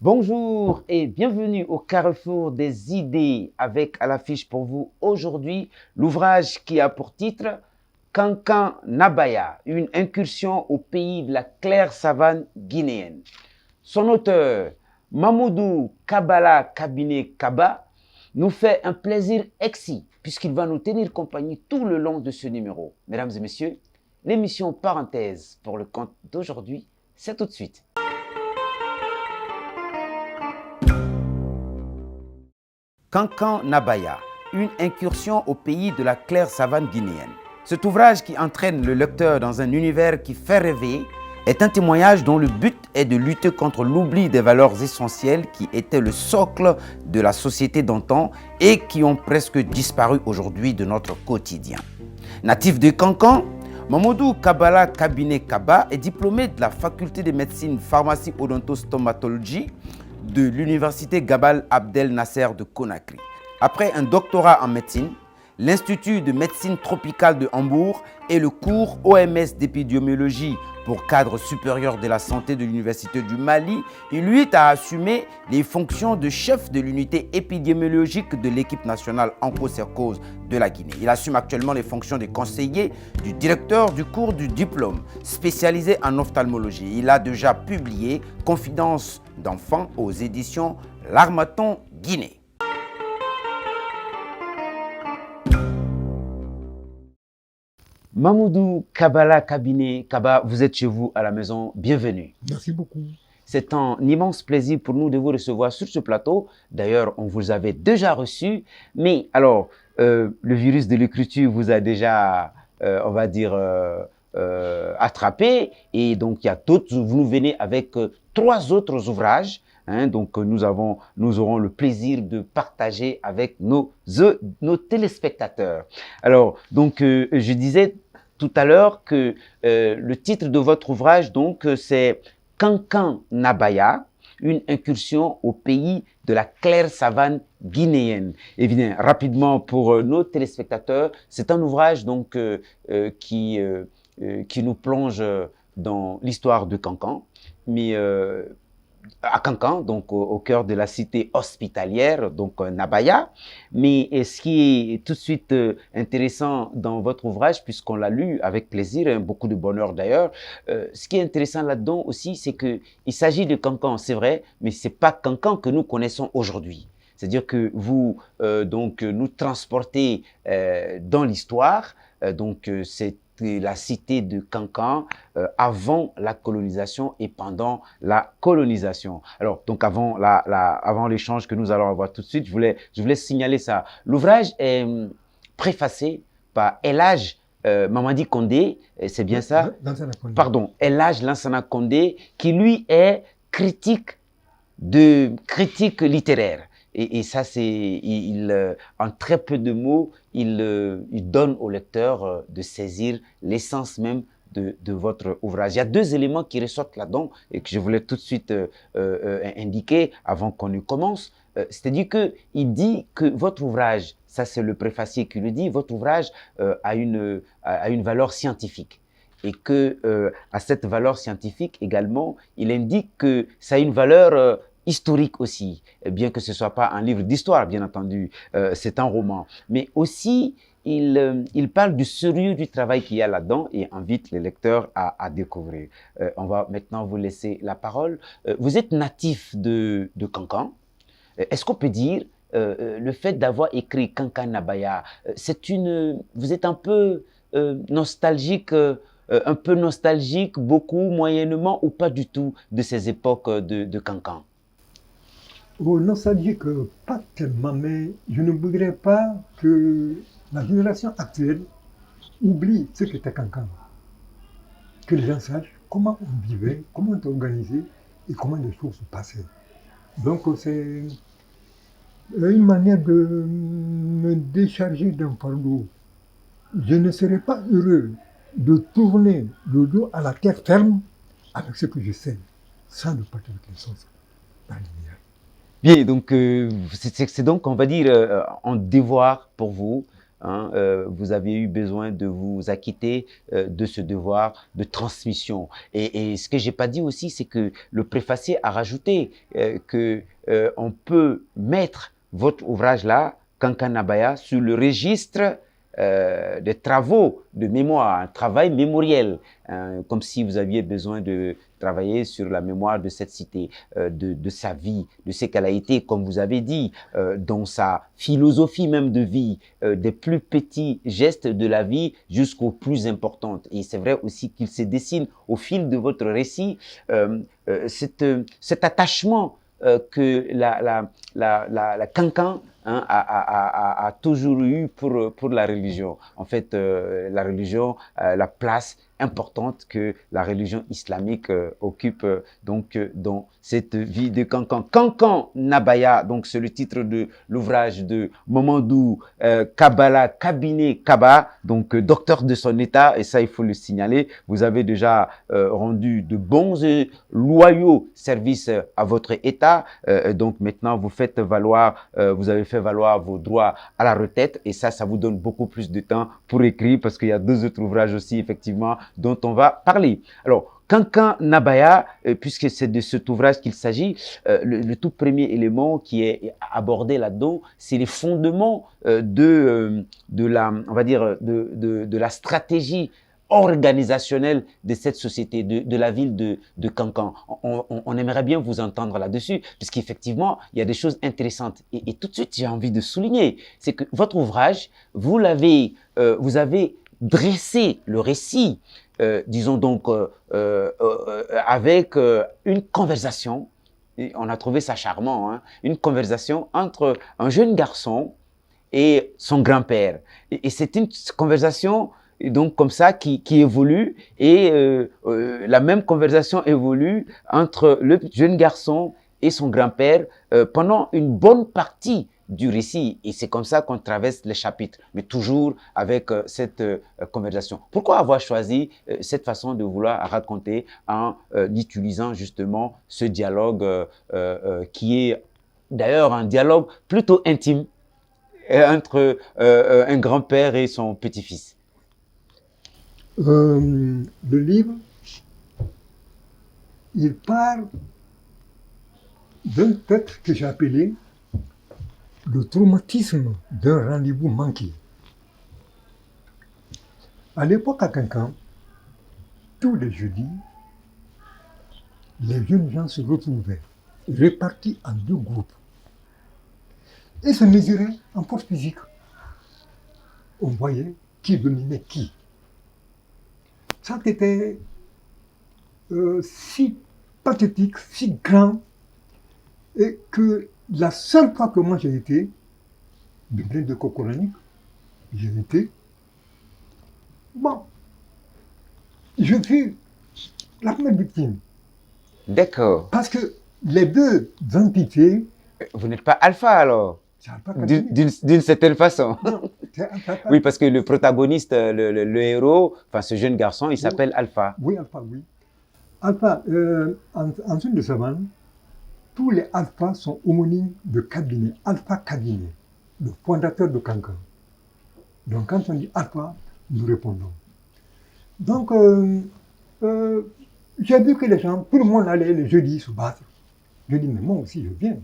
Bonjour et bienvenue au carrefour des idées avec à l'affiche pour vous aujourd'hui l'ouvrage qui a pour titre Kankan Nabaya, une incursion au pays de la claire savane guinéenne. Son auteur, Mamoudou Kabala Kabine Kaba, nous fait un plaisir exquis puisqu'il va nous tenir compagnie tout le long de ce numéro. Mesdames et messieurs, l'émission parenthèse pour le compte d'aujourd'hui, c'est tout de suite. Kankan Nabaya, une incursion au pays de la claire savane guinéenne. Cet ouvrage qui entraîne le lecteur dans un univers qui fait rêver est un témoignage dont le but est de lutter contre l'oubli des valeurs essentielles qui étaient le socle de la société d'antan et qui ont presque disparu aujourd'hui de notre quotidien. Natif de Kankan, Mamoudou Kabala Kabine Kaba est diplômé de la faculté de médecine pharmacie odontostomatologie de l'université Gabal Abdel Nasser de Conakry. Après un doctorat en médecine, l'Institut de médecine tropicale de Hambourg et le cours OMS d'épidémiologie pour cadre supérieur de la santé de l'Université du Mali, il lui a assumé les fonctions de chef de l'unité épidémiologique de l'équipe nationale onchocercose de la Guinée. Il assume actuellement les fonctions de conseiller du directeur du cours du diplôme spécialisé en ophtalmologie. Il a déjà publié Confidences d'enfants aux éditions L'Harmattan Guinée. Mamoudou Kabala Kabine Kaba, vous êtes chez vous à la maison, bienvenue. Merci beaucoup. C'est un immense plaisir pour nous de vous recevoir sur ce plateau. D'ailleurs, on vous avait déjà reçu, mais alors, le virus de l'écriture vous a déjà, on va dire, attrapé. Et donc, il y a d'autres, vous nous venez avec 3 autres ouvrages. Donc, nous aurons le plaisir de partager avec nos téléspectateurs. Alors, donc, je disais tout à l'heure que le titre de votre ouvrage, donc, c'est Kankan Nabaya, une incursion au pays de la claire savane guinéenne. Et bien, rapidement pour nos téléspectateurs, c'est un ouvrage donc qui nous plonge dans l'histoire de Kankan, mais à Kankan, donc au cœur de la cité hospitalière, donc Nabaya. Mais ce qui est tout de suite intéressant dans votre ouvrage, puisqu'on l'a lu avec plaisir, hein, beaucoup de bonheur d'ailleurs, ce qui est intéressant là-dedans aussi, c'est qu'il s'agit de Kankan, c'est vrai, mais ce n'est pas Kankan que nous connaissons aujourd'hui. C'est-à-dire que vous donc, nous transportez dans l'histoire, c'est la cité de Kankan avant la colonisation et pendant la colonisation. Alors, donc avant l'échange que nous allons avoir tout de suite, je voulais signaler ça. L'ouvrage est préfacé par El Hadj Mamadi Condé, c'est bien ça? Pardon, El Hadj Lansana Condé, qui lui est critique littéraire. Et ça, en très peu de mots, il donne au lecteur de saisir l'essence même de votre ouvrage. Il y a 2 éléments qui ressortent là-dedans et que je voulais tout de suite indiquer avant qu'on ne commence. C'est-à-dire qu'il dit que votre ouvrage, ça c'est le préfacier qui le dit, votre ouvrage a une valeur scientifique. Et que à cette valeur scientifique également, il indique que ça a une valeur historique aussi, bien que ce ne soit pas un livre d'histoire, bien entendu, c'est un roman. Mais aussi, il parle du sérieux du travail qu'il y a là-dedans et invite les lecteurs à découvrir. On va maintenant vous laisser la parole. Vous êtes natif de Kankan. Est-ce qu'on peut dire, le fait d'avoir écrit Kankan Nabaya, vous êtes un peu nostalgique, beaucoup, moyennement, ou pas du tout de ces époques de Kankan? Oh, nostalgique, pas tellement, mais je ne voudrais pas que la génération actuelle oublie ce qu'était Kankan. Que les gens sachent comment on vivait, comment on était organisé et comment les choses se passaient. Donc c'est une manière de me décharger d'un fardeau. Je ne serais pas heureux de tourner le dos à la terre ferme avec ce que je sais, sans le partager avec les choses. Bien, donc c'est donc, on va dire, un devoir pour vous hein, vous avez eu besoin de vous acquitter de ce devoir de transmission. Et ce que j'ai pas dit aussi, c'est que le préfacier a rajouté que on peut mettre votre ouvrage là, Kankanabaya, sur le registre des travaux de mémoire, un travail mémoriel, comme si vous aviez besoin de travailler sur la mémoire de cette cité, de sa vie, de ce qu'elle a été, comme vous avez dit, dans sa philosophie même de vie, des plus petits gestes de la vie jusqu'aux plus importantes. Et c'est vrai aussi qu'il se dessine au fil de votre récit cet attachement que la Kankan a toujours eu pour la religion. En fait, la religion, la place importante que la religion islamique occupe donc dans cette vie de Kankan. Kankan Nabaya, donc c'est le titre de l'ouvrage de Mamadou Kabala Kabiné Kaba, donc docteur de son état, et ça il faut le signaler. Vous avez déjà rendu de bons et loyaux services à votre état, donc maintenant vous faites valoir, vous avez fait valoir vos droits à la retraite, et ça vous donne beaucoup plus de temps pour écrire, parce qu'il y a deux autres ouvrages aussi effectivement dont on va parler. Alors, Kankan Nabaya, puisque c'est de cet ouvrage qu'il s'agit, le tout premier élément qui est abordé là-dedans, c'est les fondements de la, on va dire, de la stratégie organisationnelle de cette société, de la ville de Kankan. On aimerait bien vous entendre là-dessus, puisqu'effectivement, il y a des choses intéressantes. Et tout de suite, j'ai envie de souligner, c'est que votre ouvrage, vous avez dressé le récit, disons donc, avec une conversation, et on a trouvé ça charmant, hein, une conversation entre un jeune garçon et son grand-père. Et c'est une conversation donc comme ça qui évolue, et la même conversation évolue entre le jeune garçon et son grand-père pendant une bonne partie du récit, et c'est comme ça qu'on traverse les chapitres, mais toujours avec cette conversation. Pourquoi avoir choisi cette façon de vouloir raconter en utilisant justement ce dialogue qui est d'ailleurs un dialogue plutôt intime entre un grand-père et son petit-fils? Le livre, il parle d'un texte que j'ai appelé le traumatisme d'un rendez-vous manqué. À l'époque à Kankan, tous les jeudis, les jeunes gens se retrouvaient répartis en deux groupes et se mesuraient en force physique. On voyait qui dominait qui. Ça était si pathétique, si grand, et que la seule fois que moi j'ai été, de plein de cocoranique, j'ai été, bon, je fus la première victime. D'accord. Parce que les deux entités... Vous n'êtes pas alpha alors? D'une certaine façon. Non, oui, parce que le protagoniste, le héros, enfin ce jeune garçon, il s'appelle Alpha. Oui, Alpha, oui. Alpha, en zone de savane, tous les alphas sont homonymes de Kabiné, Alpha Kabiné, le fondateur de Kankan. Donc quand on dit Alpha, nous répondons. Donc, j'ai vu que les gens, tout le monde allait le jeudi se battre. Je dis, mais moi aussi je viens.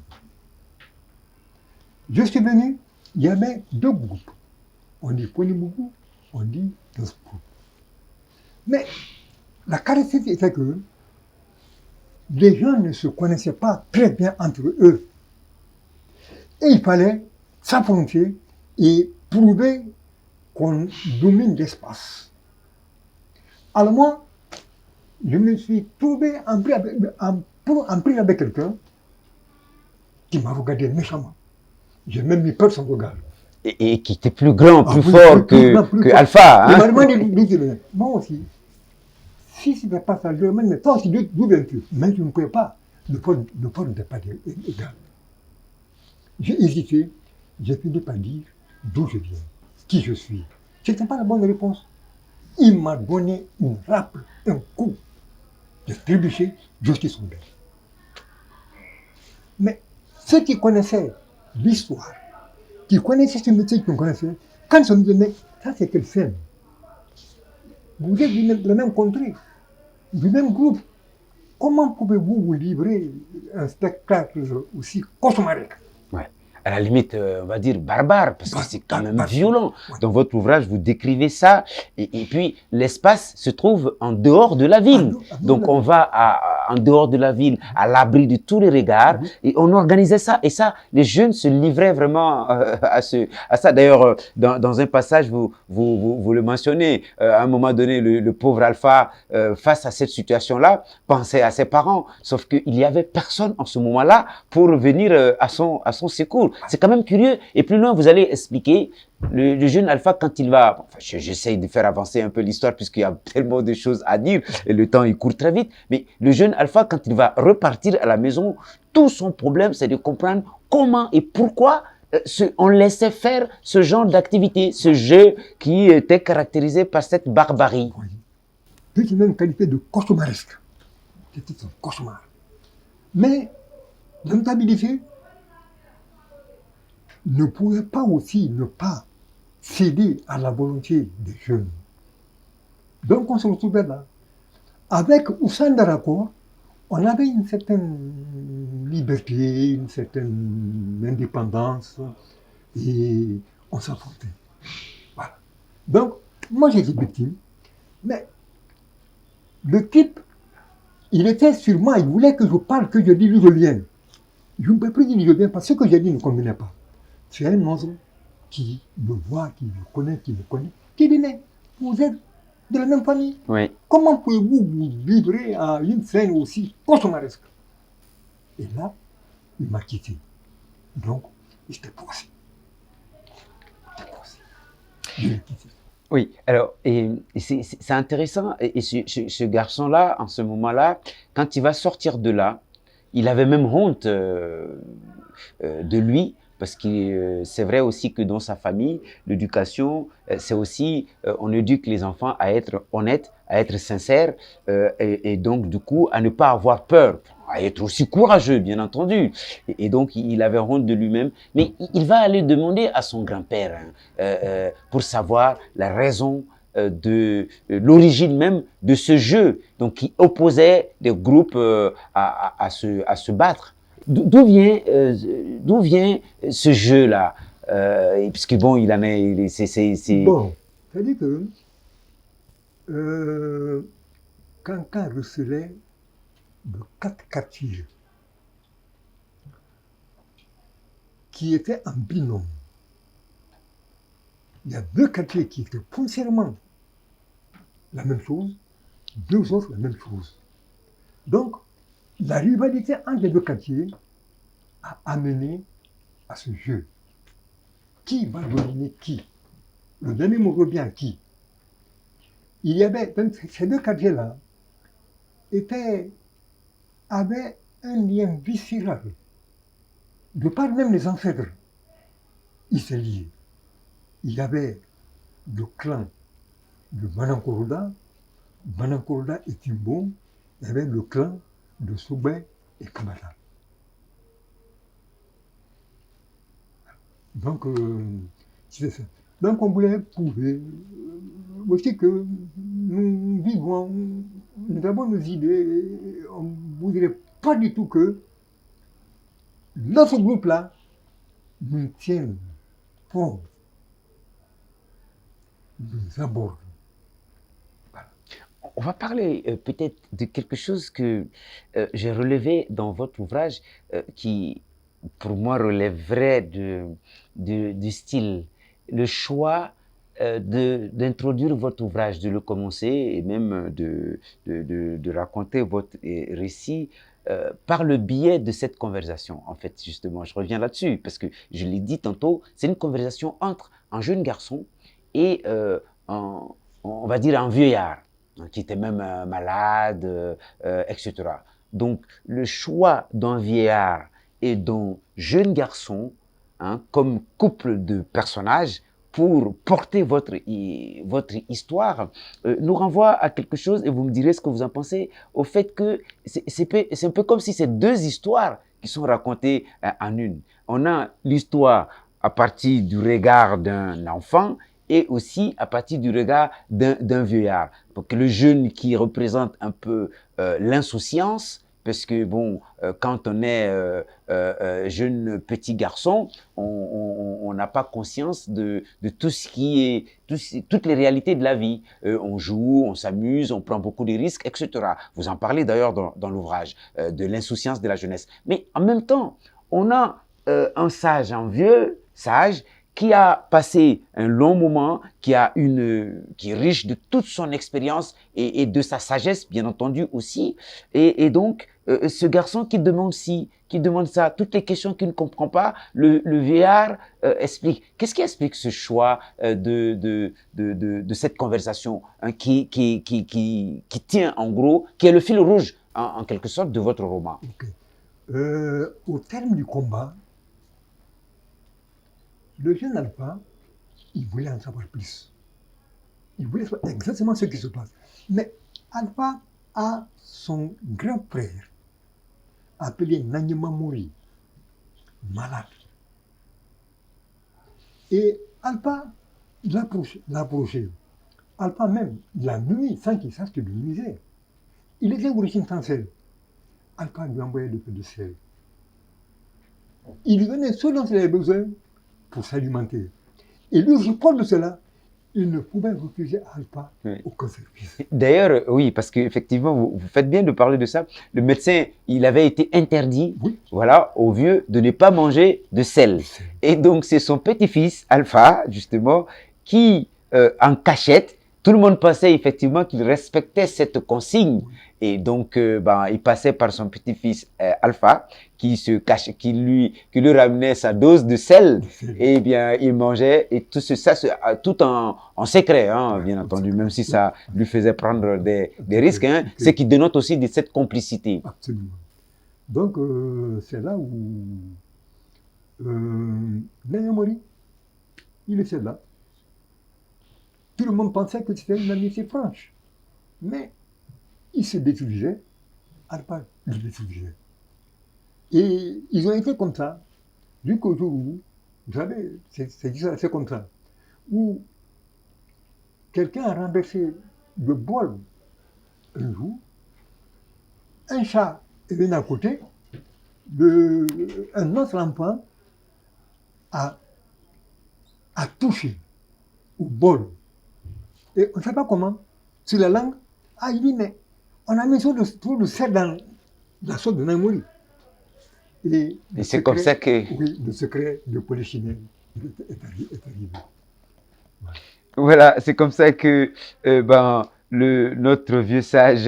Je suis venu, il y avait deux groupes. On dit Ponibougou, on dit Dospo. Mais la caractéristique était que les gens ne se connaissaient pas très bien entre eux. Et il fallait s'affronter et prouver qu'on domine l'espace. Alors moi, je me suis trouvé en prise avec quelqu'un qui m'a regardé méchamment. J'ai même mis peur de son regard. Et qui était plus grand, plus fort que Alpha. Hein? Il m'a demandé, moi aussi, si ce n'est pas ça, je me demande, mais toi aussi, d'où viens-tu? Mais je ne pouvais pas. Le port n'était pas égal. J'ai hésité, j'ai fini par dire d'où je viens, qui je suis. Ce n'était pas la bonne réponse. Il m'a donné une râpe, un coup. J'ai trébuché, je suis tombé. Mais ceux qui connaissaient l'histoire, qui connaissaient ce métier qu'on connaissait, Quand on me dit, mais ça c'est quelle scène? Vous êtes de la même contrée, du même groupe. Comment pouvez-vous vous livrer un spectacle aussi cauchemardesque? Ouais. À la limite, on va dire barbare, parce que c'est quand même violent. Ouais. Dans votre ouvrage, vous décrivez ça. Et puis, l'espace se trouve en dehors de la ville. Donc, on va en dehors de la ville, à l'abri de tous les regards. Et on organisait ça. Et ça, les jeunes se livraient vraiment à ça. D'ailleurs, dans un passage, vous le mentionnez, à un moment donné, le pauvre Alpha, face à cette situation-là, pensait à ses parents. Sauf qu'il n'y avait personne en ce moment-là pour venir à son secours. C'est quand même curieux. Et plus loin, vous allez expliquer le jeune Alpha quand il va... Enfin, j'essaye de faire avancer un peu l'histoire puisqu'il y a tellement de choses à dire et le temps, il court très vite. Mais le jeune Alpha, quand il va repartir à la maison, tout son problème, c'est de comprendre comment et pourquoi on laissait faire ce genre d'activité, ce jeu qui était caractérisé par cette barbarie. Oui. Peut-être même qualifié de cauchemardesque. C'était un cauchemar. Mais la notabilité ne pouvait pas aussi ne pas céder à la volonté des jeunes. Donc on se retrouvait là. Avec Ousmane Darako, on avait une certaine liberté, une certaine indépendance, et on s'affrontait. Voilà. Donc, moi j'étais victime, mais le type, il était sur moi, il voulait que je parle, que je dise, je viens. Je ne peux plus dire je viens parce que ce que j'ai dit ne convenait pas. C'est un monstre qui me voit, qui me connaît, qui dit, mais vous êtes de la même famille. Oui. Comment pouvez-vous vous livrer à une scène aussi cauchemardesque? Et là, il m'a quitté. Donc, j'étais poussé. Je l'ai quitté. Oui, alors, c'est intéressant. Et ce garçon-là, en ce moment-là, quand il va sortir de là, il avait même honte de lui. Parce que c'est vrai aussi que dans sa famille, l'éducation, c'est aussi, on éduque les enfants à être honnêtes, à être sincères, et donc du coup, à ne pas avoir peur, à être aussi courageux, bien entendu. Et donc, il avait honte de lui-même. Mais il va aller demander à son grand-père pour savoir la raison de l'origine même de ce jeu, donc qui opposait des groupes à se battre. D'où vient ce jeu-là puisque bon, il en est... Bon, c'est-à-dire que Kankan recelait de 4 quartiers qui étaient en binôme. Il y a 2 quartiers qui étaient foncièrement la même chose, 2 autres la même chose. Donc, la rivalité entre les 2 quartiers a amené à ce jeu. Qui va dominer qui? Le dernier mot revient à qui? Il y avait, ces 2 quartiers-là avaient un lien viscéral. De par même les ancêtres, ils se liaient. Il y avait le clan de Manankoroda et Timbo, il y avait le clan de Soubé et Kabata. Donc, c'est ça. Donc, on voulait prouver aussi que nous vivons, nous avons nos idées, on ne voudrait pas du tout que notre groupe-là nous tienne fort, nous aborde. On va parler peut-être de quelque chose que j'ai relevé dans votre ouvrage qui, pour moi, relèverait du style. Le choix d'introduire votre ouvrage, de le commencer et même de raconter votre récit par le biais de cette conversation. En fait, justement, je reviens là-dessus parce que je l'ai dit tantôt, c'est une conversation entre un jeune garçon et on va dire un vieillard qui était même malade, etc. Donc, le choix d'un vieillard et d'un jeune garçon comme couple de personnages pour porter votre histoire nous renvoie à quelque chose, et vous me direz ce que vous en pensez, au fait que c'est un peu comme si c'est 2 histoires qui sont racontées en une. On a l'histoire à partir du regard d'un enfant et aussi à partir du regard d'un vieillard. Donc le jeune qui représente un peu l'insouciance, parce que bon, quand on est jeune petit garçon, on n'a pas conscience de tout ce qui est, toutes les réalités de la vie. On joue, on s'amuse, on prend beaucoup de risques, etc. Vous en parlez d'ailleurs dans l'ouvrage de l'insouciance de la jeunesse. Mais en même temps, on a un sage, un vieux sage qui a passé un long moment, qui est riche de toute son expérience et de sa sagesse, bien entendu aussi. Et donc, ce garçon qui demande qui demande ça, toutes les questions qu'il ne comprend pas, le vieillard explique. Qu'est-ce qui explique ce choix de cette conversation hein, qui tient en gros, qui est le fil rouge en quelque sorte de votre roman? Okay. Au terme du combat, le jeune Alpha, il voulait en savoir plus. Il voulait savoir exactement ce qui se passe. Mais Alpha a son grand frère, appelé Nanyama Mori, malade. Et Alpha l'a approché. Alpha même, la nuit, sans qu'il sache qu'il le nuisait. Il était d'origine française. Alpha lui envoyait le peu de sel. Il lui donnait ce dont il avait besoin pour s'alimenter. Et lui, je parle de cela, il ne pouvait refuser à Alpha aucun service. D'ailleurs, oui, parce qu'effectivement, vous faites bien de parler de ça. Le médecin, il avait été interdit, voilà, au vieux de ne pas manger de sel. Et donc, c'est son petit-fils, Alpha, justement, qui, en cachette, tout le monde pensait effectivement qu'il respectait cette consigne. Et donc, il passait par son petit-fils Alpha, qui lui ramenait sa dose de sel. Et bien, il mangeait et tout ça, tout en secret, hein, bien entendu, même si ça lui faisait prendre des risques. Hein, ce qui dénote aussi de cette complicité. Absolument. Donc, c'est là où Nanyamori, il était là. Tout le monde pensait que c'était une amitié franche. Mais il se détruisait, Alpha le détruisait. Et ils ont été comme ça, jusqu'au jour où, vous savez, c'est comme ça, où quelqu'un a renversé le bol un jour, un chat est venu à côté, un autre enfant a touché au bol. Et on ne sait pas comment, sur la langue, il dit, mais on a mis trop de sel dans la sauce de Nanyamori. Et c'est comme ça que... Oui, le secret de Polichinelle est arrivé. Voilà, c'est comme ça que notre vieux sage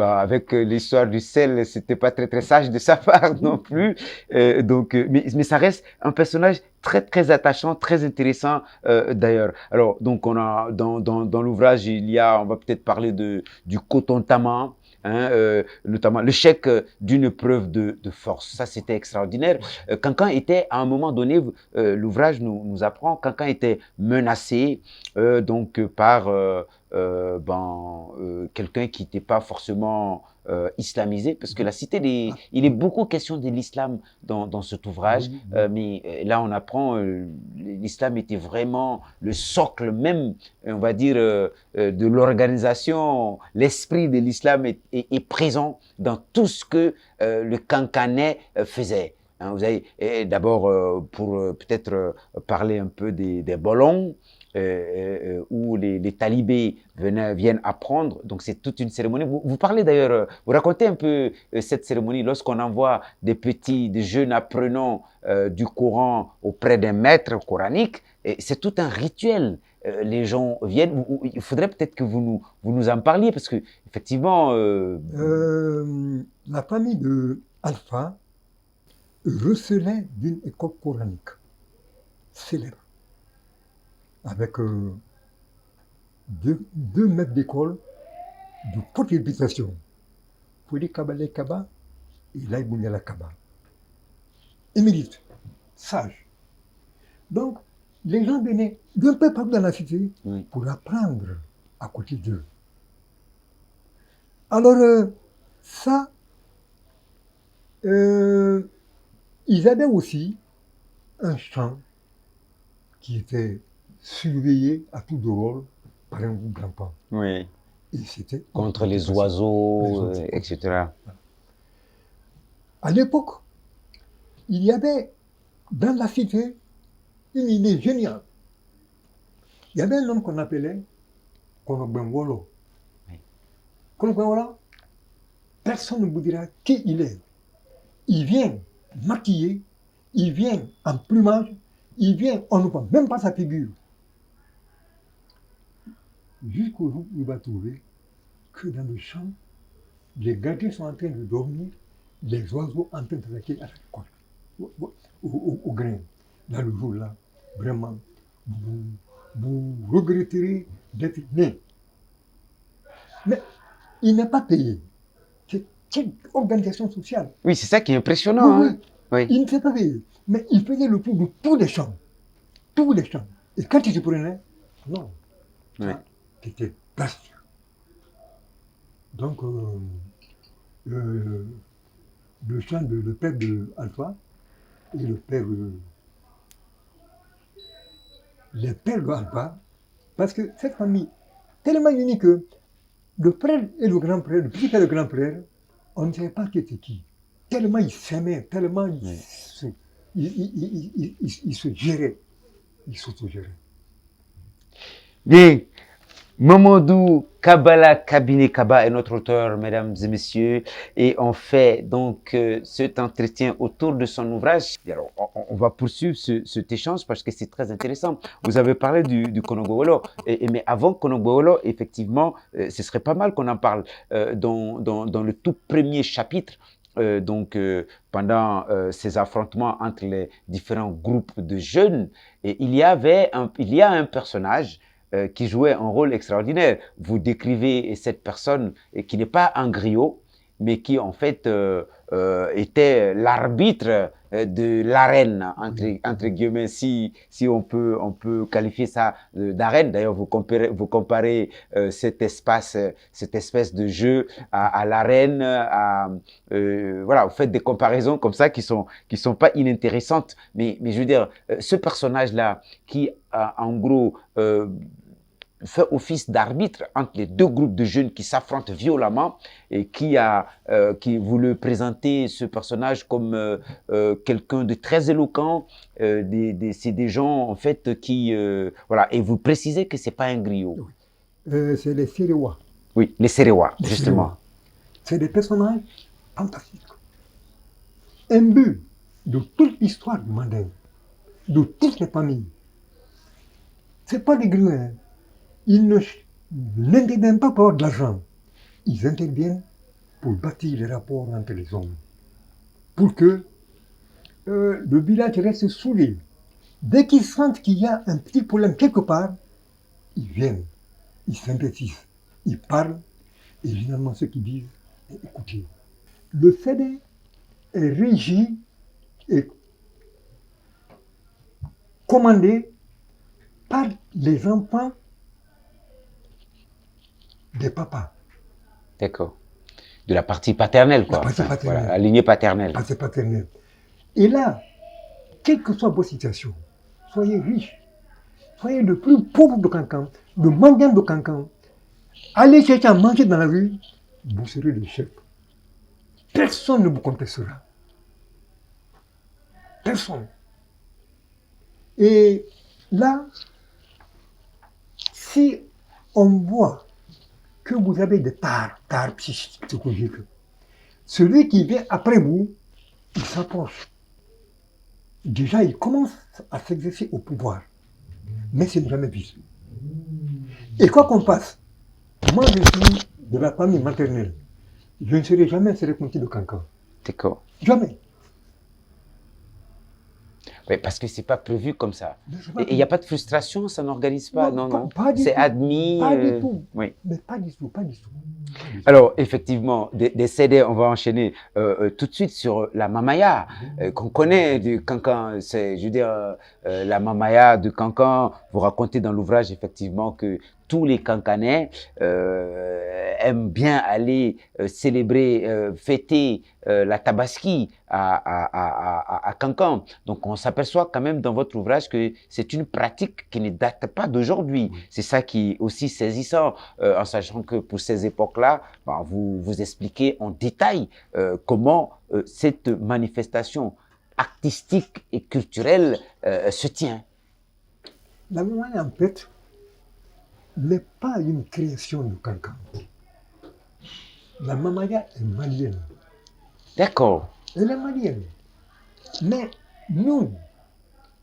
avec l'histoire du sel, c'était pas très très sage de sa part non plus. Mais ça reste un personnage très très attachant, très intéressant d'ailleurs. Alors donc on a dans l'ouvrage on va peut-être parler du coton tama. Hein, notamment le chèque d'une preuve de force. Ça, c'était extraordinaire. Cancan était, à un moment donné, l'ouvrage nous apprend, Cancan était menacé par quelqu'un qui n'était pas forcément islamisé, parce que la cité il est beaucoup question de l'islam dans cet ouvrage, mais là on apprend l'islam était vraiment le socle même, on va dire, de l'organisation. L'esprit de l'islam est présent dans tout ce que le Cancanais faisait. Hein, vous avez d'abord pour peut-être parler un peu des bolons, où les talibés viennent apprendre. Donc, c'est toute une cérémonie. Vous parlez d'ailleurs, vous racontez un peu cette cérémonie lorsqu'on envoie des jeunes apprenants du Coran auprès d'un maître coranique. C'est tout un rituel. Les gens viennent. Il faudrait peut-être que vous nous en parliez parce que, effectivement. La famille de Alpha recelait d'une école coranique célèbre, avec deux maîtres d'école de forte réputation, Fodi Kabale Kaba et Laïbounyala Kaba. Émérite, sage. Donc, les gens venaient d'un peu partout dans la cité pour apprendre à côté d'eux. Alors, ils avaient aussi un champ qui était surveillé à tout de rôle par un grand-père. Oui. Et c'était Contre les oiseaux, etc. À l'époque, il y avait dans la cité une idée géniale. Il y avait un homme qu'on appelait Konogbenwolo. Oui. Konogbenwolo, personne ne vous dira qui il est. Il vient maquillé, il vient en plumage, il vient, on ne voit même pas sa figure. Jusqu'au jour où il va trouver que dans le champ, les gardiens sont en train de dormir, les oiseaux en train de s'attaquer à la colle, au grain. Dans le jour-là, vraiment, vous regretterez d'être né. Mais il n'est pas payé. C'est une organisation sociale. Oui, c'est ça qui est impressionnant. Oui, Hein? Oui. Il ne s'est pas payé. Mais il faisait le tour de tous les champs. Tous les champs. Et quand il se prenait, non. Oui. C'était plastique. Donc, le champ de le père de Alpha et le père les pères de Alpha, parce que cette famille tellement unie que le frère et le grand-frère, le petit frère et le grand-frère, on ne savait pas qui était qui. Tellement ils s'aimaient, tellement ils se géraient. Ils s'autogéraient. Bien. Mamadou Kabala Kabiné Kaba est notre auteur, mesdames et messieurs, et on fait donc cet entretien autour de son ouvrage. Alors, on va poursuivre cet échange parce que c'est très intéressant. Vous avez parlé du Konogbo-Wolo, mais avant Konogbo-Wolo, effectivement, ce serait pas mal qu'on en parle dans le tout premier chapitre. Pendant ces affrontements entre les différents groupes de jeunes, et il y a un personnage qui jouait un rôle extraordinaire. Vous décrivez cette personne qui n'est pas un griot, mais qui en fait était l'arbitre de l'arène, entre guillemets, si on peut qualifier ça d'arène. D'ailleurs, vous comparez cette espèce de jeu à l'arène, voilà, vous faites des comparaisons comme ça qui sont pas inintéressantes. Mais je veux dire, ce personnage-là qui, en gros, fait office d'arbitre entre les deux groupes de jeunes qui s'affrontent violemment et qui vous le présentez ce personnage comme quelqu'un de très éloquent. C'est des gens en fait qui voilà, et vous précisez que c'est pas un griot. Oui. C'est les Séréwa. Oui, les Séréwa, justement. C'est des personnages fantastiques. Imbus de toute l'histoire du Mandin, de toutes les familles. C'est pas des griots. Hein. Ils n'interviennent pas pour avoir de l'argent. Ils interviennent pour bâtir les rapports entre les hommes. Pour que le village reste soudé. Dès qu'ils sentent qu'il y a un petit problème quelque part, ils viennent, ils synthétisent, ils parlent, et généralement ceux qui disent, écoutez, le CD est régi et commandé par les enfants des papas. D'accord. De la partie paternelle, quoi. La partie paternelle. Voilà, la lignée paternelle. La partie paternelle. Et là, quelle que soit vos situations, soyez riches, soyez le plus pauvre de Cancan, le mendiant de Cancan, allez chercher à manger dans la rue, vous serez le chef. Personne ne vous contestera. Personne. Et là, si on voit que vous avez des tares psychologiques, celui qui vient après vous, il s'approche. Déjà, il commence à s'exercer au pouvoir. Mais c'est jamais vu. Et quoi qu'on passe, moi je suis de la famille maternelle. Je ne serai jamais cérémonie de Cancan. D'accord. Jamais. Oui, parce que c'est pas prévu comme ça. Et il n'y a pas de frustration, ça n'organise pas. Non. Pas du c'est tout. admis. Pas du tout. Oui. Mais pas du tout. Alors, effectivement, des CD, on va enchaîner tout de suite sur la Mamaya, qu'on connaît du Cancan. C'est, je veux dire, la Mamaya de Cancan, vous racontez dans l'ouvrage, effectivement, que tous les Kankanais aiment bien aller célébrer, fêter la Tabaski à Kankan. Donc, on s'aperçoit quand même dans votre ouvrage que c'est une pratique qui ne date pas d'aujourd'hui. C'est ça qui est aussi saisissant, en sachant que pour ces époques-là, ben, vous expliquez en détail comment cette manifestation artistique et culturelle se tient. La Mamaya, en fait, n'est pas une création de Kankan. La Mamaya est malienne. D'accord. Elle est malienne. Mais nous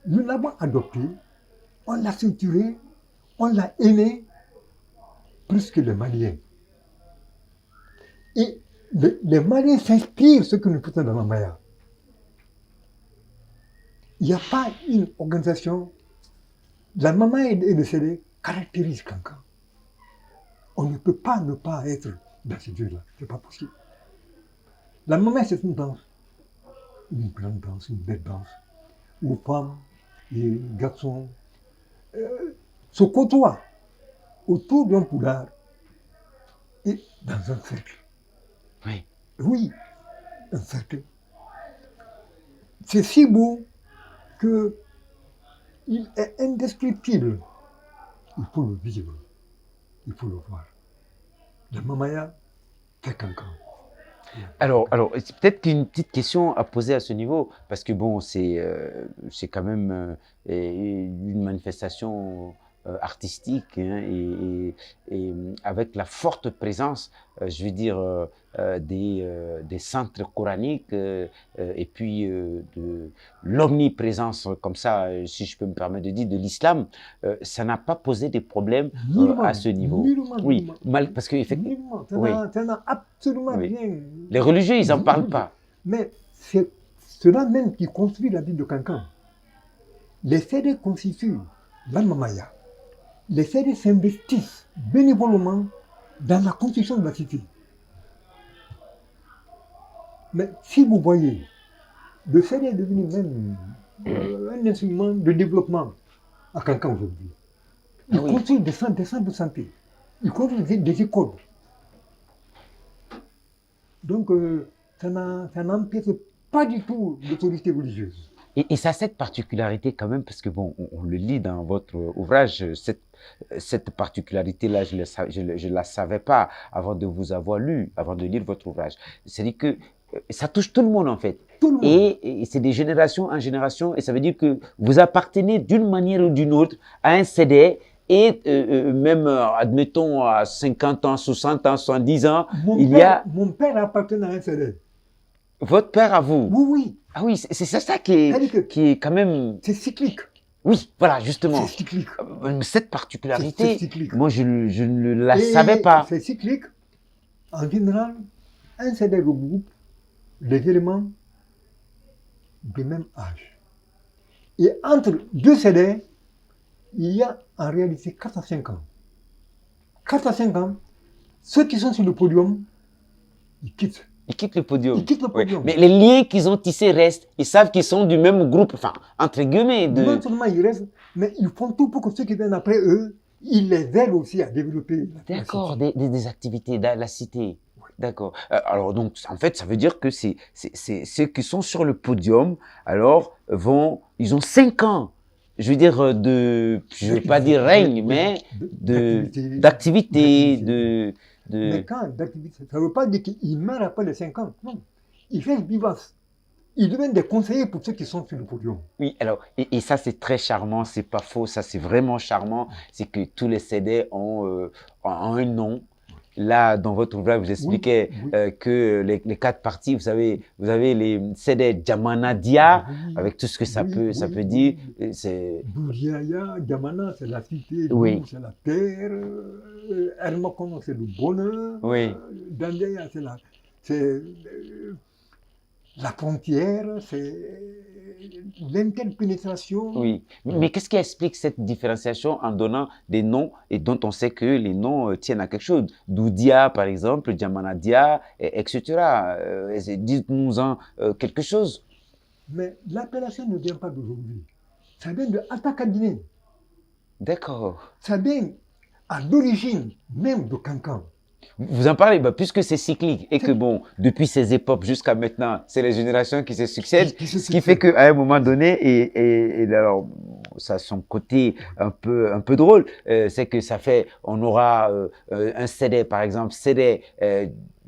l'avons adoptée, on l'a ceinturée, on l'a aimée plus que les Maliens. Et les Maliens s'inspirent de ce que nous faisons dans la Mamaya. Il n'y a pas une organisation. La Mamaya et le CD caractérisent Kankan. On ne peut pas ne pas être dans ces deux-là. Ce n'est pas possible. La Mamaya, c'est une danse. Une grande danse, une belle danse. Où femmes et garçons se côtoient autour d'un poulard et dans un cercle. Oui. Oui, un cercle. C'est si beau qu'il est indescriptible. Il faut le vivre, il faut le voir. La Mamaya fait Kankan. Alors, c'est peut-être qu'une petite question à poser à ce niveau, parce que bon, c'est quand même une manifestation artistique, hein, et avec la forte présence, je veux dire, des centres coraniques et puis de l'omniprésence, comme ça, si je peux me permettre de dire, de l'islam, ça n'a pas posé des problèmes à ce niveau. Nullement, Oui, parce que effectivement, nullement, oui. ça n'a absolument Oui. rien. Les religieux, ils n'en parlent pas. Mais c'est cela même qui construit la ville de Kankan. Les CD constituent la Mamaya. Les CD s'investissent bénévolement dans la construction de la cité. Mais si vous voyez, le CD est devenu même un instrument de développement à Kankan aujourd'hui. Il construit des centres de santé. Il construit des écoles. Donc, ça n'empêche pas du tout l'autorité religieuse. Et ça a cette particularité quand même, parce que bon, on le lit dans votre ouvrage, cette particularité-là, je ne la savais pas avant de vous avoir lu, avant de lire votre ouvrage. C'est-à-dire que ça touche tout le monde en fait. Tout le monde. Et c'est des générations en génération, et ça veut dire que vous appartenez d'une manière ou d'une autre à un CD. Et même, admettons, à 50 ans, 60 ans, 70 ans, Mon père appartenait à un CD. Votre père à vous? Oui, oui. Ah oui, c'est ça qui est quand même... C'est cyclique. Oui, voilà, justement. C'est cyclique. Cette particularité, c'est cyclique. moi, je ne la savais pas. C'est cyclique. En général, un CD regroupe les éléments du même âge. Et entre deux CD, il y a en réalité 4 à 5 ans. 4 à 5 ans, ceux qui sont sur le podium, ils quittent. Ils quittent le podium. Ils quittent le podium. Oui. Mais les liens qu'ils ont tissés restent. Ils savent qu'ils sont du même groupe, enfin, entre guillemets. Non seulement ils restent, mais ils font tout pour que ceux qui viennent après eux, ils les aident aussi à développer. D'accord, des activités dans la cité. Oui. D'accord. Alors, donc, en fait, ça veut dire que c'est ceux qui sont sur le podium, alors, ils ont 5 ans. Je veux dire, je ne veux pas dire règne, mais d'activité, Mais quand d'activité, ça ne veut pas dire qu'ils meurent après les 5 ans. Non. Ils restent vivaces. Ils deviennent des conseillers pour ceux qui sont sur le podium. Oui, alors, et ça, c'est très charmant, c'est pas faux, ça, c'est vraiment charmant. C'est que tous les CD ont un nom. Là, dans votre ouvrage, vous expliquez que les 4 parties, vous avez les CD Djamana Dia, avec tout ce que ça peut dire. Bouriaya, Djamana, c'est la cité, c'est la terre, Hermakono, c'est le bonheur, Dandeya, c'est la frontière, c'est l'interpénétration. Oui, mais qu'est-ce qui explique cette différenciation en donnant des noms et dont on sait que les noms tiennent à quelque chose? Doudia, par exemple, Djamanadia, etc. Dites-nous-en quelque chose. Mais l'appellation ne vient pas d'aujourd'hui. Ça vient de Atakadine. D'accord. Ça vient à l'origine même de Cancan. Vous en parlez, bah, puisque c'est cyclique et que bon, depuis ces époques jusqu'à maintenant, c'est les générations qui se succèdent, ce qui fait qu'à un moment donné, et alors, ça a son côté un peu drôle, c'est que ça fait, on aura un CD, par exemple, CD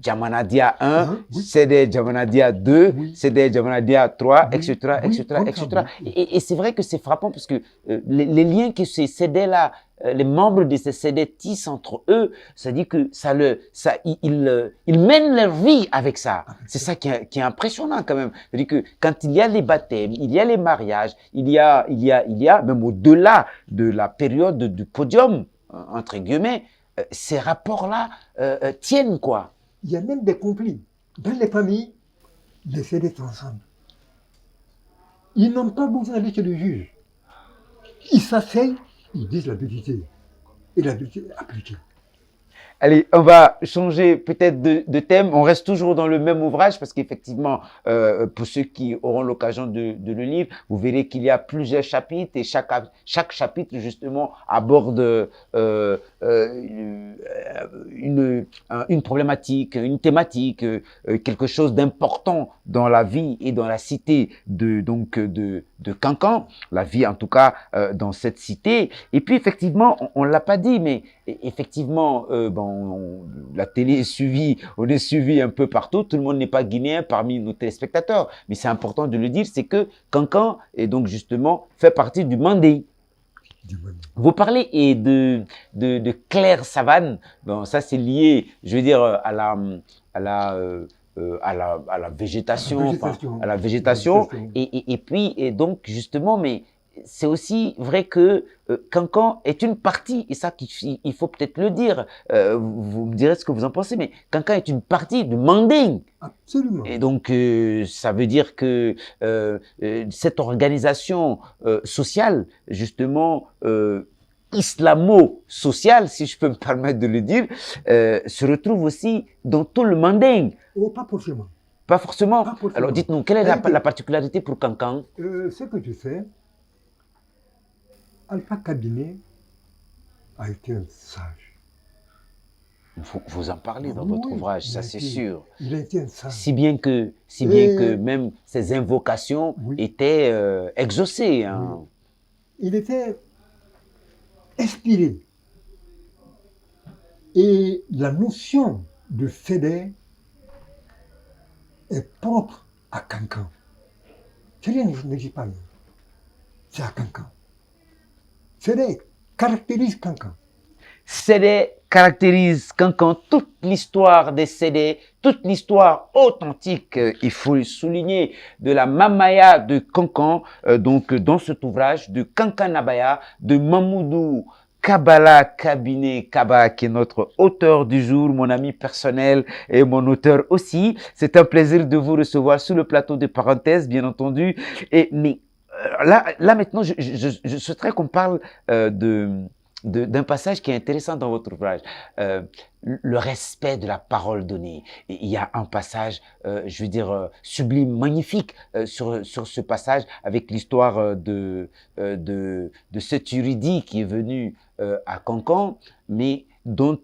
Jamanadia 1, Oui. CD Jamanadia 2, Oui. CD Jamanadia 3, Oui. etc., Oui, etc., comme etc. ça, oui. Et c'est vrai que c'est frappant parce que les liens que ces CD-là, les membres de ces CD tissent entre eux, ça dit que ils mènent leur vie avec ça. C'est ça qui est impressionnant quand même. C'est-à-dire que quand il y a les baptêmes, il y a les mariages, il y a même au-delà de la période du podium, entre guillemets, ces rapports-là tiennent quoi. Il y a même des conflits. Dans les familles, les CD sont ensemble. Ils n'ont pas besoin d'aller chez le juge. Ils s'asseyent, ils disent la vérité. Et la vérité est appliquée. Allez, on va changer peut-être de thème. On reste toujours dans le même ouvrage parce qu'effectivement, pour ceux qui auront l'occasion de le lire, vous verrez qu'il y a plusieurs chapitres et chaque chapitre justement aborde une problématique, une thématique, quelque chose d'important dans la vie et dans la cité de Cancan, la vie en tout cas dans cette cité. Et puis effectivement, on l'a pas dit, mais effectivement, la télé est suivie, on est suivi un peu partout. Tout le monde n'est pas guinéen parmi nos téléspectateurs, mais c'est important de le dire, c'est que Cancan est donc justement fait partie du Mandé. Vous parlez de Claire Savane. Bon, ça c'est lié, je veux dire, à la végétation, à la végétation. Et puis, donc, justement, mais c'est aussi vrai que Cancan est une partie, et ça, il faut peut-être le dire, vous me direz ce que vous en pensez, mais Cancan est une partie de Manding. Absolument. Et donc, ça veut dire que cette organisation sociale, justement, islamo-sociale, si je peux me permettre de le dire, se retrouve aussi dans tout le Manding. Oh, pas forcément. Pas forcément. Pas forcément. Alors, dites-nous, quelle est la particularité pour Cancan? Ce que je sais, Alpha Cabinet a été un sage. Vous en parlez dans votre ouvrage, ça c'est sûr. Il a été un sage. Si bien que même ses invocations étaient exaucées. Hein. Oui. Il était inspiré. Et la notion de fédère est propre à Cancan. C'est rien, je ne dis pas, c'est à Cancan. Fédère caractérise Cancan. Sédé caractérise Cancan, toute l'histoire des Sédé, toute l'histoire authentique, il faut le souligner, de la Mamaya de Cancan, donc dans cet ouvrage de Kankanabaya, de Mamoudou Kabala Kabinet Kaba, qui est notre auteur du jour, mon ami personnel et mon auteur aussi. C'est un plaisir de vous recevoir sur le plateau de Parenthèses, bien entendu. Mais là maintenant, je souhaiterais qu'on parle d'un passage qui est intéressant dans votre ouvrage, le respect de la parole donnée. Et il y a un passage, je veux dire, sublime, magnifique sur ce passage avec l'histoire de cet Uridi qui est venu à Cancan, mais dont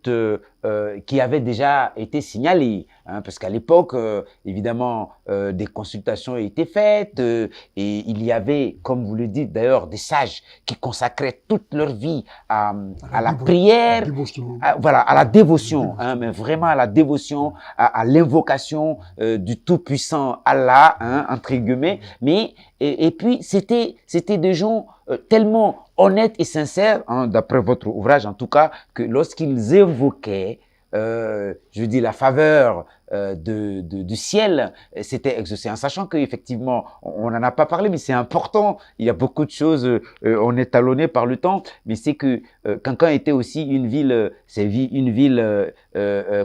qui avait déjà été signalé, hein, parce qu'à l'époque, évidemment, des consultations étaient faites et il y avait, comme vous le dites d'ailleurs, des sages qui consacraient toute leur vie à la prière, à la dévotion, hein, mais vraiment à la dévotion, à l'invocation du Tout-Puissant Allah, hein, entre guillemets. Mais et puis c'était des gens tellement honnêtes et sincères, hein, d'après votre ouvrage en tout cas, que lorsqu'ils évoquaient je dis la faveur du ciel, c'était exaucé. En sachant qu'effectivement, on n'en a pas parlé, mais c'est important. Il y a beaucoup de choses, on est talonné par le temps, mais c'est que Cancan était aussi une ville,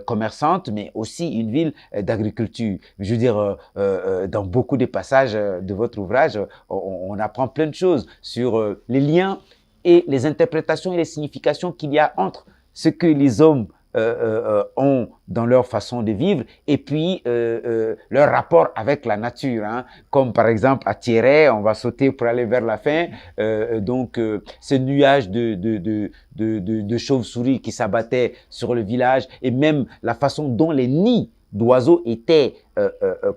commerçante, mais aussi une ville d'agriculture. Je veux dire, dans beaucoup des passages de votre ouvrage, on apprend plein de choses sur les liens et les interprétations et les significations qu'il y a entre ce que les hommes ont dans leur façon de vivre et puis leur rapport avec la nature. Hein. Comme par exemple à Thierry, on va sauter pour aller vers la fin, ce nuage de chauves-souris qui s'abattaient sur le village et même la façon dont les nids d'oiseaux étaient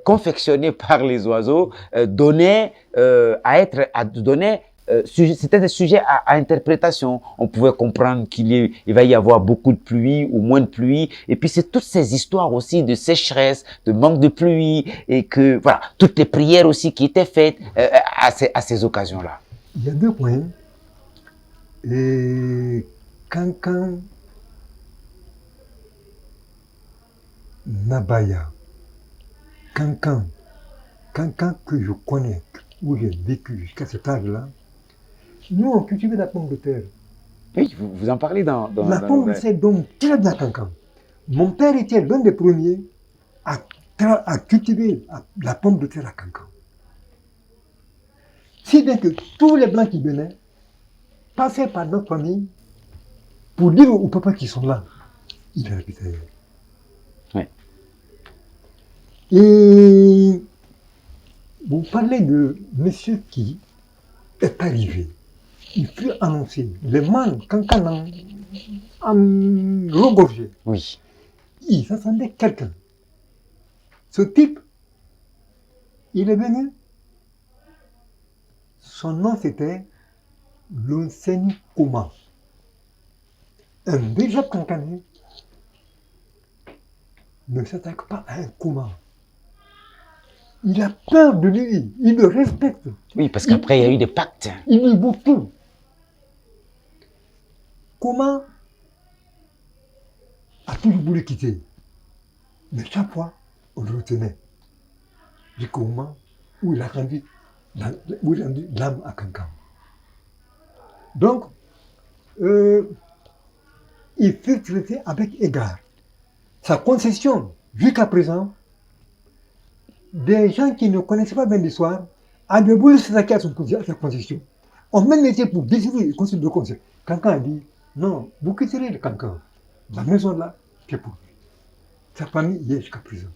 confectionnés par les oiseaux donnait c'était des sujets à interprétation. On pouvait comprendre il va y avoir beaucoup de pluie ou moins de pluie. Et puis, c'est toutes ces histoires aussi de sécheresse, de manque de pluie et que, voilà, toutes les prières aussi qui étaient faites à ces occasions-là. Il y a 2 points. Et Kankan Nabaya, Kankan que je connais, où j'ai vécu jusqu'à cet âge-là, nous, on cultivait la pomme de terre. Oui, vous en parlez dans la pomme de terre, donc, très bien Kankan. Mon père était l'un des premiers à cultiver la pomme de terre à Kankan. Si bien que tous les Blancs qui venaient passaient par notre famille pour dire aux papas qui sont là, ils habitaient. Ouais. Et vous parlez de monsieur qui est arrivé. Il fut annoncé, les man, Kankan en regorgé. Oui. Il s'attendait quelqu'un. Ce type, il est venu. Son nom c'était Lonseni Koma. Un véritable Kankanais ne s'attaque pas à un Koma. Il a peur de lui, il le respecte. Oui, parce qu'après, il y a eu des pactes. Il lui vaut tout. Koma a toujours voulu quitter. Mais chaque fois, on le retenait. Jusqu'au moment où il a rendu l'âme à Kankan. Donc, il fut traité avec égard. Sa concession, jusqu'à présent, des gens qui ne connaissaient pas bien l'histoire avaient voulu s'attaquer à sa concession. On même été pour décider le conseil de conseil. Kankan a dit, non, vous quitterez le Kankan. La maison là, c'est pour lui. Sa famille y est jusqu'à présent.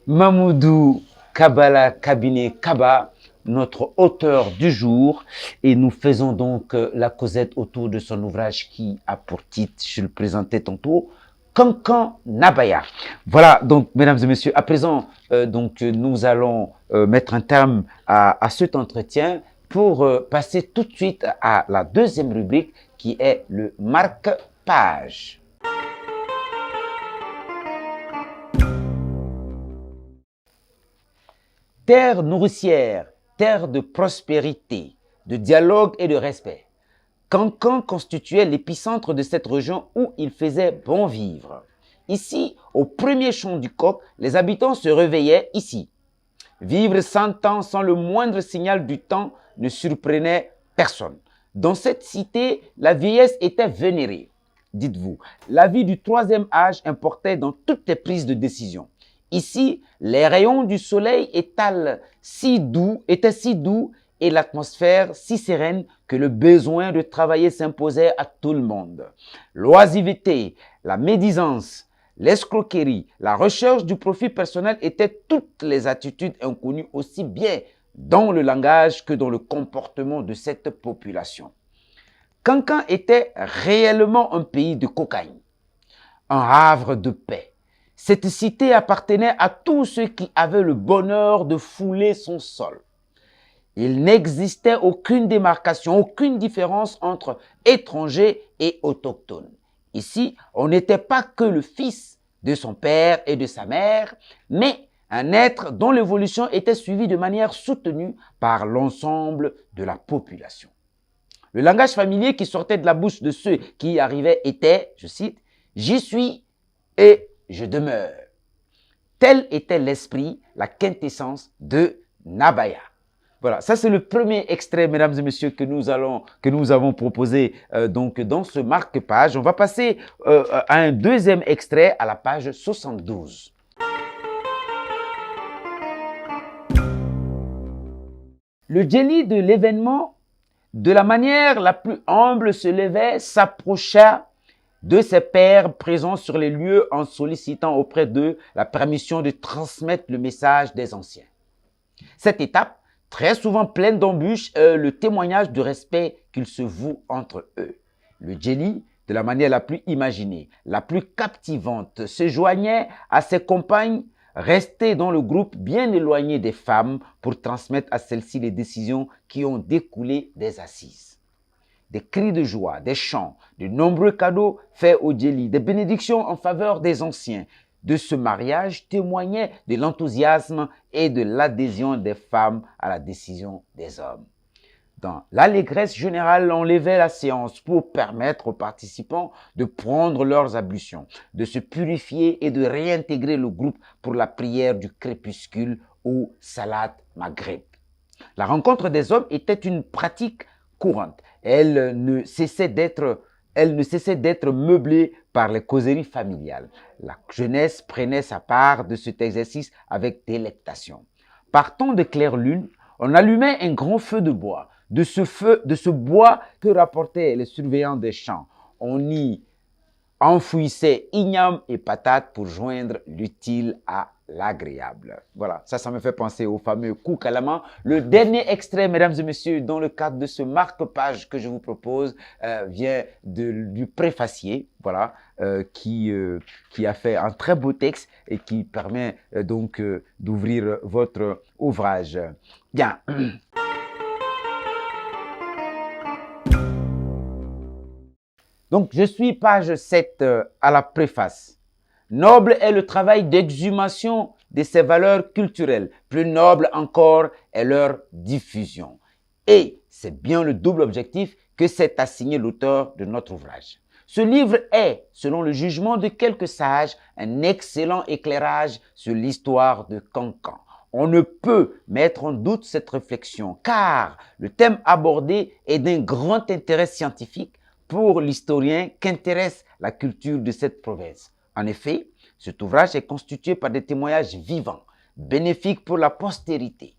Mamoudou Kabala Kabiné Kaba, notre auteur du jour, et nous faisons donc la causette autour de son ouvrage qui a pour titre, je le présentais tantôt, Kankan Nabaya. Voilà, donc mesdames et messieurs, à présent, nous allons mettre un terme à cet entretien pour passer tout de suite à la deuxième rubrique qui est le marque-page. Terre nourricière, terre de prospérité, de dialogue et de respect. Kankan constituait l'épicentre de cette région où il faisait bon vivre. Ici, au premier champ du coq, les habitants se réveillaient ici. Vivre 100 ans sans le moindre signal du temps ne surprenait personne. Dans cette cité, la vieillesse était vénérée. Dites-vous, la vie du troisième âge importait dans toutes les prises de décision. Ici, les rayons du soleil étaient si doux et l'atmosphère si sereine que le besoin de travailler s'imposait à tout le monde. L'oisiveté, la médisance, l'escroquerie, la recherche du profit personnel étaient toutes les attitudes inconnues aussi bien dans le langage que dans le comportement de cette population. Kankan était réellement un pays de cocaïne, un havre de paix. Cette cité appartenait à tous ceux qui avaient le bonheur de fouler son sol. Il n'existait aucune démarcation, aucune différence entre étrangers et autochtones. Ici, on n'était pas que le fils de son père et de sa mère, mais un être dont l'évolution était suivie de manière soutenue par l'ensemble de la population. Le langage familier qui sortait de la bouche de ceux qui y arrivaient était, je cite, « J'y suis et je demeure ». Tel était l'esprit, la quintessence de Nabaya. Voilà, ça c'est le premier extrait, mesdames et messieurs, que nous avons proposé donc dans ce marque-page. On va passer à un deuxième extrait à la page 72. Le djeli de l'événement, de la manière la plus humble, se levait, s'approcha de ses pairs présents sur les lieux en sollicitant auprès d'eux la permission de transmettre le message des anciens. Cette étape, très souvent pleine d'embûches, est le témoignage de respect qu'ils se vouent entre eux. Le djeli, de la manière la plus imaginée, la plus captivante, se joignait à ses compagnes restées dans le groupe bien éloigné des femmes pour transmettre à celles-ci les décisions qui ont découlé des assises. Des cris de joie, des chants, de nombreux cadeaux faits aux djeli, des bénédictions en faveur des anciens de ce mariage témoignaient de l'enthousiasme et de l'adhésion des femmes à la décision des hommes. Dans l'allégresse générale, on levait la séance pour permettre aux participants de prendre leurs ablutions, de se purifier et de réintégrer le groupe pour la prière du crépuscule ou Salat Maghrib. La rencontre des hommes était une pratique courante. Elle ne cessait d'être meublée par les causeries familiales. La jeunesse prenait sa part de cet exercice avec délectation. Partant de claire lune, on allumait un grand feu de bois. De ce bois que rapportaient les surveillants des champs, on y enfouissait igname et patate pour joindre l'utile à l'agréable. Voilà, ça me fait penser au fameux Koukalama. Le dernier extrait, mesdames et messieurs, dans le cadre de ce marque-page que je vous propose, vient du préfacier, voilà, qui a fait un très beau texte et qui permet donc d'ouvrir votre ouvrage. Bien. Donc, je suis page 7 à la préface. Noble est le travail d'exhumation de ces valeurs culturelles. Plus noble encore est leur diffusion. Et c'est bien le double objectif que s'est assigné l'auteur de notre ouvrage. Ce livre est, selon le jugement de quelques sages, un excellent éclairage sur l'histoire de Cancan. On ne peut mettre en doute cette réflexion, car le thème abordé est d'un grand intérêt scientifique pour l'historien qu'intéresse la culture de cette province. En effet, cet ouvrage est constitué par des témoignages vivants, bénéfiques pour la postérité.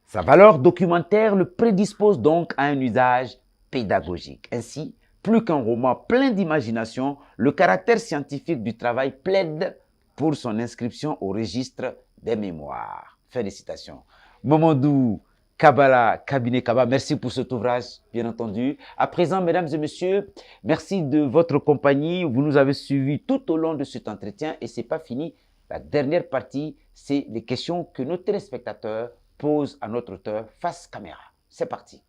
Sa valeur documentaire le prédispose donc à un usage pédagogique. Ainsi, plus qu'un roman plein d'imagination, le caractère scientifique du travail plaide pour son inscription au registre des mémoires. Fin des citations. Mamadou Kabala, Cabinet Kaba, merci pour cet ouvrage, bien entendu. À présent, mesdames et messieurs, merci de votre compagnie. Vous nous avez suivis tout au long de cet entretien et ce n'est pas fini. La dernière partie, c'est les questions que nos téléspectateurs posent à notre auteur face caméra. C'est parti.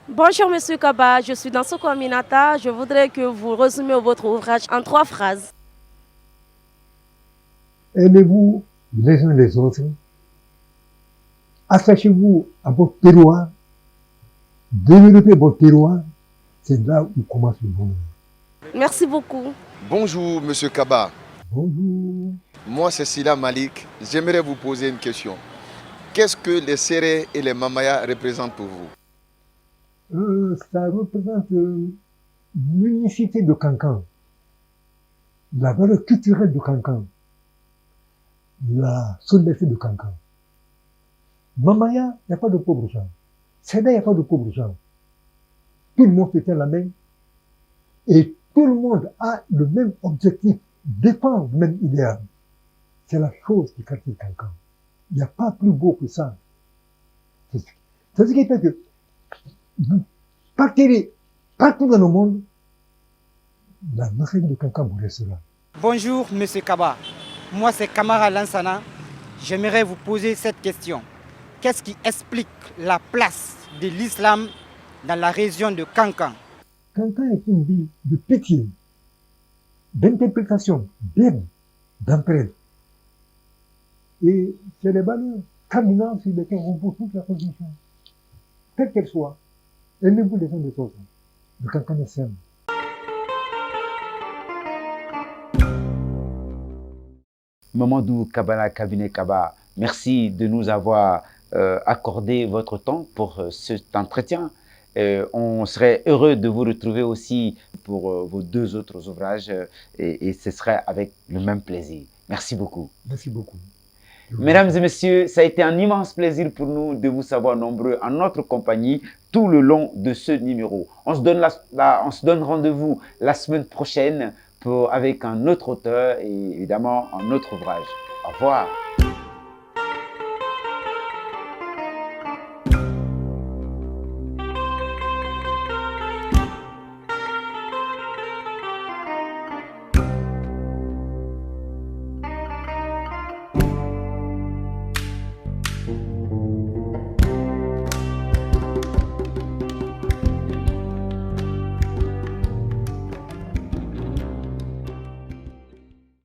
Bonjour Monsieur Kaba, je suis dans Soko Aminata. Je voudrais que vous résumiez votre ouvrage en 3 phrases. Aimez-vous les uns les autres. Attachez-vous à votre terroir. Développez votre terroir. C'est là où commence le bonheur. Merci beaucoup. Bonjour Monsieur Kaba. Bonjour. Moi c'est Sila Malik. J'aimerais vous poser une question. Qu'est-ce que les Sérés et les Mamaya représentent pour vous? Ça représente l'unicité de Cancan, la valeur culturelle de Cancan, la solidarité de Cancan. Mamaya, il n'y a pas de pauvres gens. Seda, il n'y a pas de pauvres gens. Tout le monde se tient la main et tout le monde a le même objectif, défend le même idéal. C'est la chose du quartier de Cancan. Il n'y a pas plus beau que ça. C'est ce qui fait que vous partez partout dans le monde, la notion de Cancan vous restera. Bonjour Monsieur Kaba, moi c'est Kamara Lansana. J'aimerais vous poser cette question. Qu'est-ce qui explique la place de l'islam dans la région de Cancan? Cancan est une ville de pitié, d'interprétation, d'aide, d'entraide. Et c'est les valeurs cardinales sur lesquelles on pose toute la position, quelle qu'elle soit. Aimez-vous les uns des autres. Le Cancan est simple. Mamadou Kabala, Cabinet Kaba, merci de nous avoir accordé votre temps pour cet entretien. On serait heureux de vous retrouver aussi pour vos 2 autres ouvrages et ce serait avec le même plaisir. Merci beaucoup. Merci beaucoup. Mesdames et messieurs, ça a été un immense plaisir pour nous de vous savoir nombreux en notre compagnie tout le long de ce numéro. On se donne rendez-vous la semaine prochaine avec un autre auteur et évidemment un autre ouvrage. Au revoir.